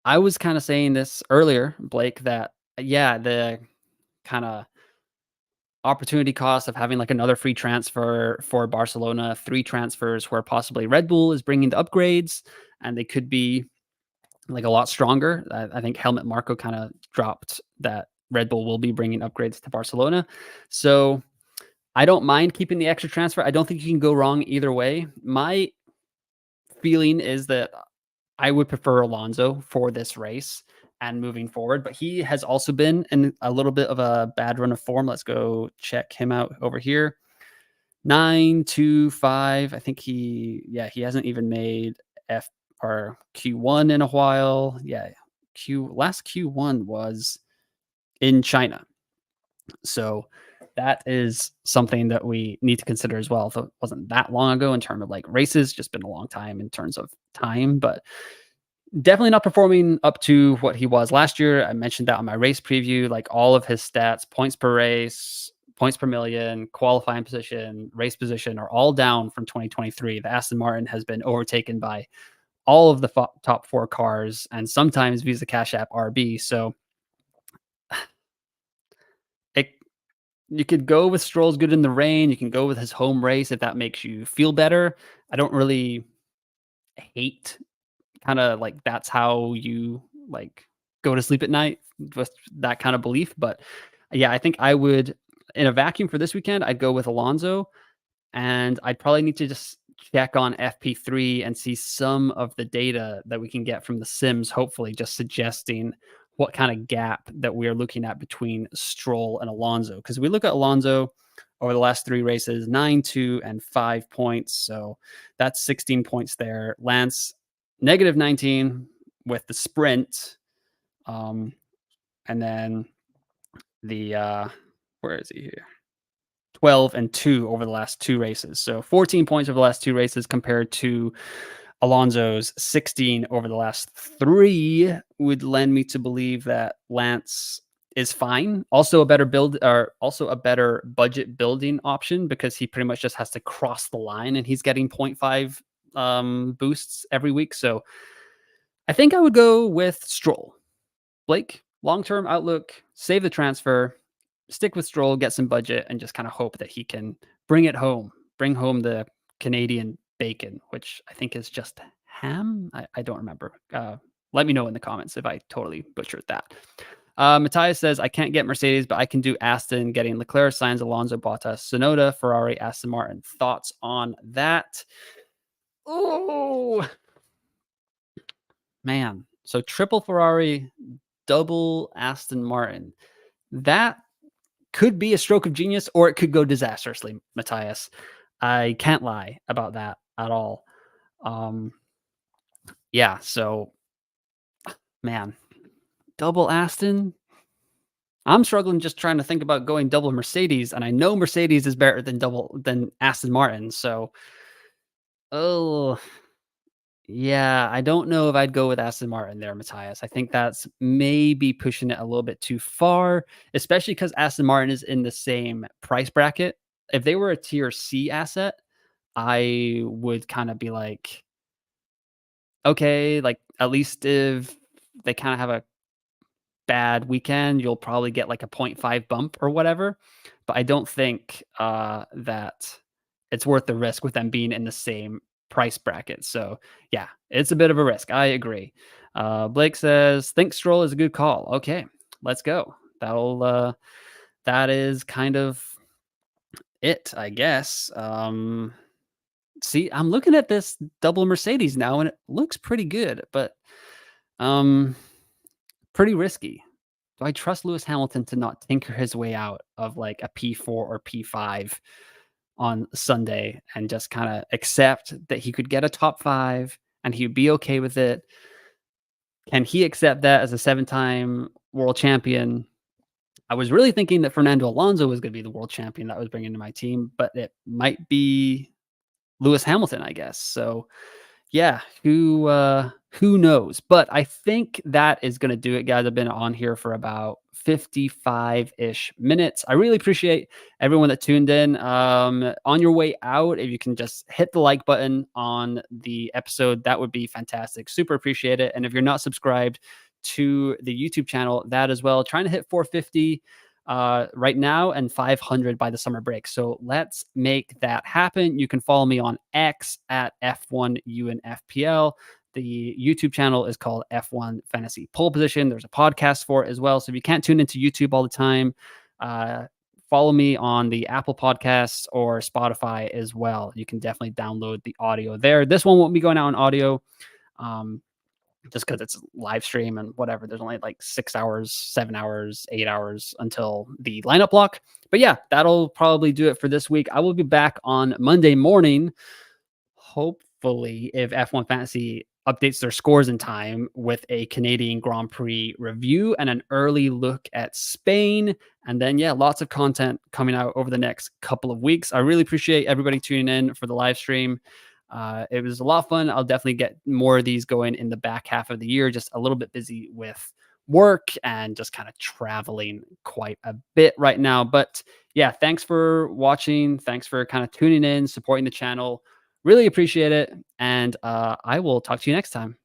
I was kind of saying this earlier, Blake, that yeah, the kind of opportunity cost of having like another free transfer for Barcelona, three transfers where possibly Red Bull is bringing the upgrades and they could be like a lot stronger. I think Helmut Marko kind of dropped that Red Bull will be bringing upgrades to Barcelona. So I don't mind keeping the extra transfer. I don't think you can go wrong either way. My feeling is that I would prefer Alonso for this race and moving forward, but he has also been in a little bit of a bad run of form. Let's go check him out over here. 9-2-5. I think he hasn't even made F or Q1 in a while. Yeah, last Q1 was in China. So that is something that we need to consider as well. Though it wasn't that long ago in terms of like races, just been a long time in terms of time, but definitely not performing up to what he was last year. I mentioned that on my race preview, like all of his stats, points per race, points per million, qualifying position, race position are all down from 2023. The Aston Martin has been overtaken by all of the top four cars and sometimes Visa Cash App RB. So it, you could go with Stroll's good in the rain. You can go with his home race if that makes you feel better. I don't really hate kind of like that's how you like go to sleep at night with that kind of belief. But yeah, I think I would in a vacuum for this weekend, I'd go with Alonso and I'd probably need to just check on FP3 and see some of the data that we can get from the sims, hopefully just suggesting what kind of gap that we are looking at between Stroll and Alonso. Because we look at Alonso over the last three races, 9, 2, and 5 points. So that's 16 points there. Lance, negative 19 with the sprint. And then the, where is he here? 12 and 2 over the last two races. So 14 points over the last two races compared to Alonso's 16 over the last three would lend me to believe that Lance is fine. Also a better build or also a better budget building option because he pretty much just has to cross the line and he's getting 0.5 boosts every week. So I think I would go with Stroll. Blake, long-term outlook, save the transfer, stick with Stroll, get some budget, and just kind of hope that he can bring it home, bring home the Canadian bacon, which I think is just ham. I don't remember. Let me know in the comments if I totally butchered that. Matthias says, I can't get Mercedes, but I can do Aston, getting Leclerc, Sainz, Alonso, Bottas, Sonoda, Ferrari, Aston Martin. Thoughts on that? Oh, man. So triple Ferrari, double Aston Martin. That could be a stroke of genius or it could go disastrously, Matthias. I can't lie about that at all. Yeah, so man, double Aston. I'm struggling just trying to think about going double Mercedes, and I know Mercedes is better than Aston Martin. So, oh yeah, I don't know if I'd go with Aston Martin there, Matthias. I think that's maybe pushing it a little bit too far, especially because Aston Martin is in the same price bracket. If they were a tier C asset, I would kind of be like, okay, like at least if they kind of have a bad weekend, you'll probably get like a 0.5 bump or whatever. But I don't think that it's worth the risk with them being in the same price bracket. So yeah, it's a bit of a risk. I agree. Blake says, think Stroll is a good call. Okay, let's go. That is kind of it, I guess. See, I'm looking at this double Mercedes now and it looks pretty good, but um pretty risky. Do I trust Lewis Hamilton to not tinker his way out of like a P4 or P5 on Sunday and just kind of accept that he could get a top 5 and he'd be okay with it? Can he accept that as a 7-time world champion? I was really thinking that Fernando Alonso was going to be the world champion that I was bringing to my team, but it might be Lewis Hamilton, I guess. So, yeah, Who knows? But I think that is going to do it, guys. I've been on here for about 55 ish minutes. I really appreciate everyone that tuned in. On your way out, if you can just hit the like button on the episode, that would be fantastic. Super appreciate it. And if you're not subscribed to the YouTube channel, that as well, trying to hit 450 right now and 500 by the summer break. So let's make that happen. You can follow me on X at F1UNFPL. The YouTube channel is called F1 Fantasy Pole Position. There's a podcast for it as well. So if you can't tune into YouTube all the time, follow me on the Apple Podcasts or Spotify as well. You can definitely download the audio there. This one won't be going out on audio. Just because it's live stream and whatever. There's only like 6 hours, 7 hours, 8 hours until the lineup block. But yeah, that'll probably do it for this week. I will be back on Monday morning, hopefully, if F1 Fantasy updates their scores in time, with a Canadian Grand Prix review and an early look at Spain. And then, yeah, lots of content coming out over the next couple of weeks. I really appreciate everybody tuning in for the live stream. It was a lot of fun. I'll definitely get more of these going in the back half of the year. Just a little bit busy with work and just kind of traveling quite a bit right now. But yeah, thanks for watching. Thanks for kind of tuning in, supporting the channel. Really appreciate it. And I will talk to you next time.